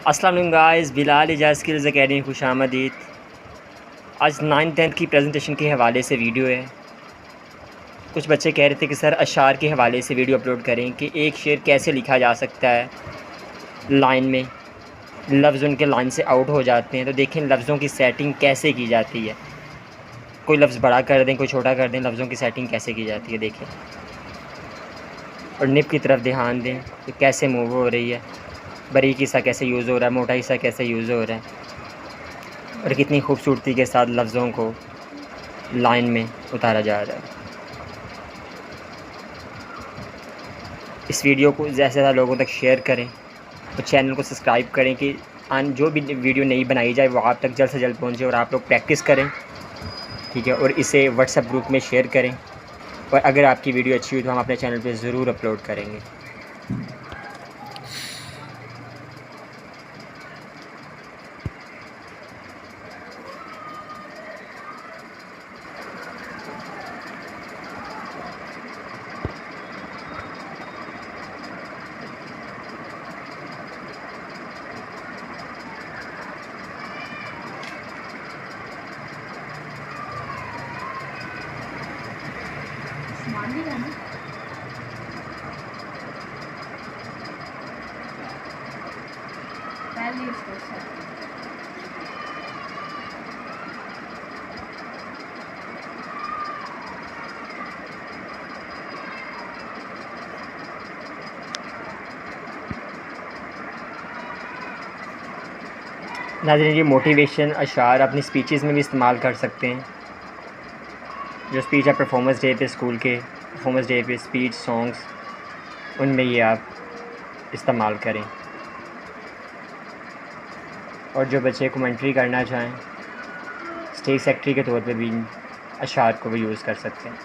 अस्सलाम वालेकुम guys, Bilal Ejaz skills academy खुश आमदीद। आज 9th-10th की प्रेजेंटेशन के हवाले से वीडियो है। कुछ बच्चे कह रहे थे कि सर अशार के हवाले से वीडियो अपलोड करें कि एक शेर कैसे लिखा जा सकता है, लाइन में लफ्ज़ उनके लाइन से आउट हो जाते हैं तो देखें लफ्ज़ों की सेटिंग कैसे की जाती है। कोई लफ्ज़ बड़ा कर दें, कोई छोटा कर दें, लफ्ज़ों की सेटिंग कैसे की जाती है देखें। और निब की तरफ ध्यान दें कि कैसे मूव हो रही है, बारीक हिस्सा कैसे यूज़ हो रहा है, मोटा हिस्सा कैसे यूज़ हो रहा है और कितनी खूबसूरती के साथ लफ्ज़ों को लाइन में उतारा जा रहा है। इस वीडियो को ज़्यादा से ज़्यादा लोगों तक शेयर करें और चैनल को सब्सक्राइब करें कि जो भी वीडियो नई बनाई जाए वो आप तक जल्द से जल्द पहुँचे और आप लोग प्रैक्टिस करें, ठीक है। और इसे व्हाट्सएप ग्रुप में शेयर करें और अगर आपकी वीडियो अच्छी हुई तो हम अपने चैनल पे ज़रूर अपलोड करेंगे। मान भी जाना पहले इसको नाज़रीन, ये मोटिवेशन अशार अपनी स्पीचेस में भी इस्तेमाल कर सकते हैं। जो स्पीच आप परफॉर्मेंस डे पे स्कूल के परफॉर्मेंस डे पे स्पीच सॉन्ग्स उनमें ये आप इस्तेमाल करें। और जो बच्चे कमेंट्री करना चाहें स्टेज सेक्रेटरी के तौर पे भी अशार को भी यूज़ कर सकते हैं।